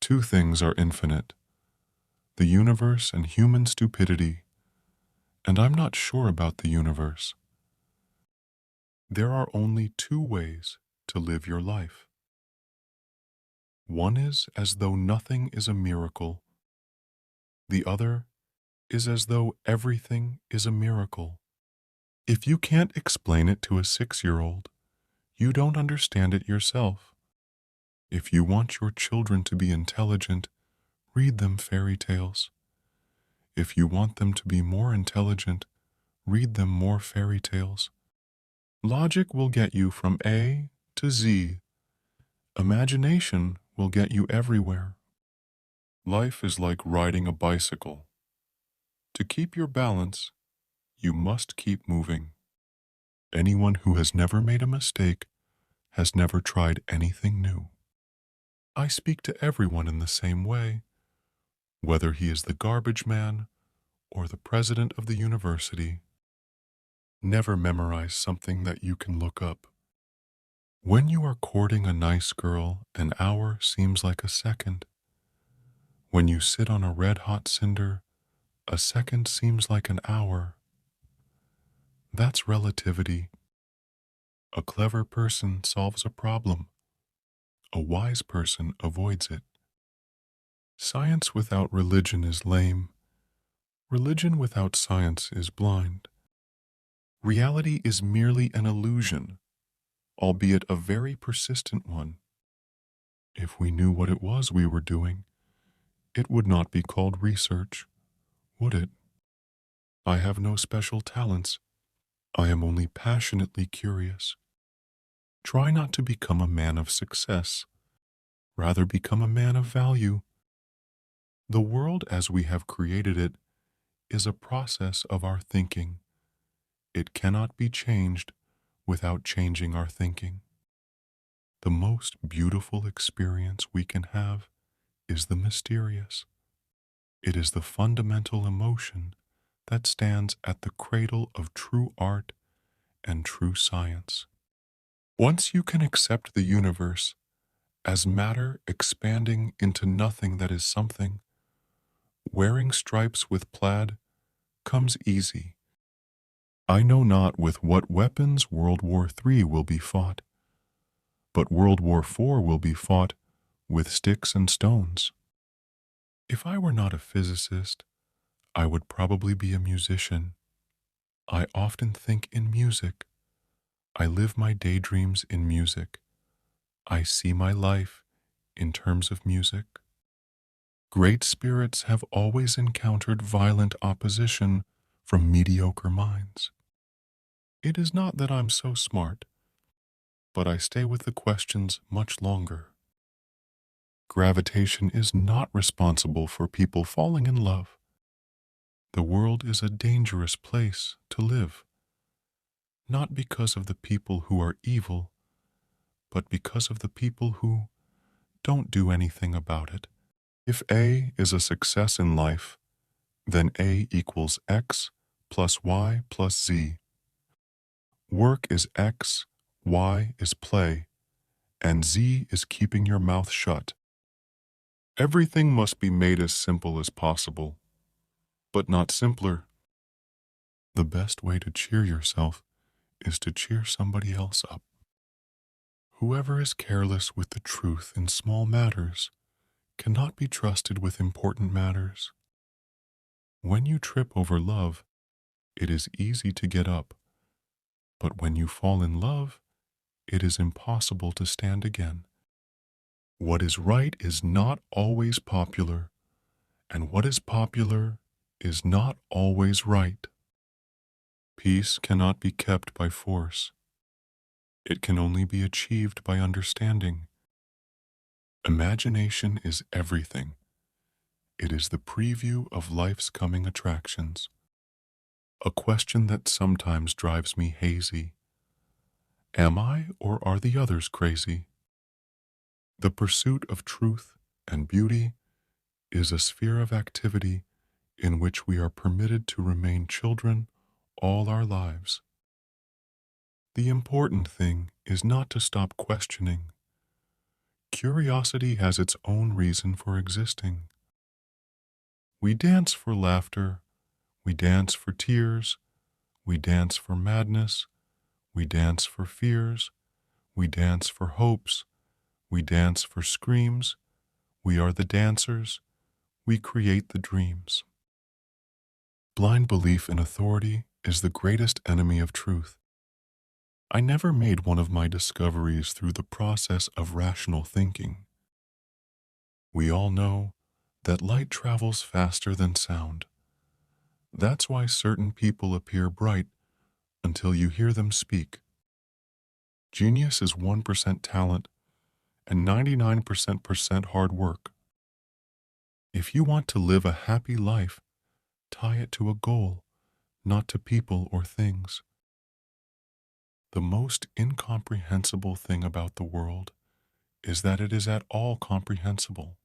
Two things are infinite: the universe and human stupidity, and I'm not sure about the universe. There are only two ways to live your life. One is as though nothing is a miracle. The other is as though everything is a miracle. If you can't explain it to a 6-year-old, you don't understand it yourself. If you want your children to be intelligent, read them fairy tales. If you want them to be more intelligent, read them more fairy tales. Logic will get you from A to Z. Imagination will get you everywhere. Life is like riding a bicycle. To keep your balance, you must keep moving. Anyone who has never made a mistake has never tried anything new. I speak to everyone in the same way, whether he is the garbage man or the president of the university. Never memorize something that you can look up. When you are courting a nice girl, an hour seems like a second. When you sit on a red-hot cinder, a second seems like an hour. That's relativity. A clever person solves a problem. A wise person avoids it. Science without religion is lame. Religion without science is blind. Reality is merely an illusion, albeit a very persistent one. If we knew what it was we were doing, it would not be called research, would it? I have no special talents. I am only passionately curious. Try not to become a man of success. Rather become a man of value. The world as we have created it is a process of our thinking. It cannot be changed without changing our thinking. The most beautiful experience we can have is the mysterious. It is the fundamental emotion that stands at the cradle of true art and true science. Once you can accept the universe as matter expanding into nothing that is something, wearing stripes with plaid comes easy. I know not with what weapons World War III will be fought, but World War IV will be fought with sticks and stones. If I were not a physicist, I would probably be a musician. I often think in music. I live my daydreams in music. I see my life in terms of music. Great spirits have always encountered violent opposition from mediocre minds. It is not that I'm so smart, but I stay with the questions much longer. Gravitation is not responsible for people falling in love. The world is a dangerous place to live, not because of the people who are evil, but because of the people who don't do anything about it. If A is a success in life, then A equals X plus Y plus Z. Work is X, Y is play, and Z is keeping your mouth shut. Everything must be made as simple as possible, but not simpler. The best way to cheer yourself is to cheer somebody else up. Whoever is careless with the truth in small matters cannot be trusted with important matters. When you trip over love, it is easy to get up, but when you fall in love, it is impossible to stand again. What is right is not always popular, and what is popular is not always right. Peace cannot be kept by force. It can only be achieved by understanding. Imagination is everything. It is the preview of life's coming attractions. A question that sometimes drives me hazy. Am I or are the others crazy? The pursuit of truth and beauty is a sphere of activity in which we are permitted to remain children all our lives. The important thing is not to stop questioning. Curiosity has its own reason for existing. We dance for laughter, we dance for tears, we dance for madness, we dance for fears, we dance for hopes, we dance for screams, we are the dancers, we create the dreams. Blind belief in authority is the greatest enemy of truth. I never made one of my discoveries through the process of rational thinking. We all know that light travels faster than sound. That's why certain people appear bright until you hear them speak. Genius is 1% talent and 99% hard work. If you want to live a happy life, tie it to a goal, not to people or things. The most incomprehensible thing about the world is that it is at all comprehensible.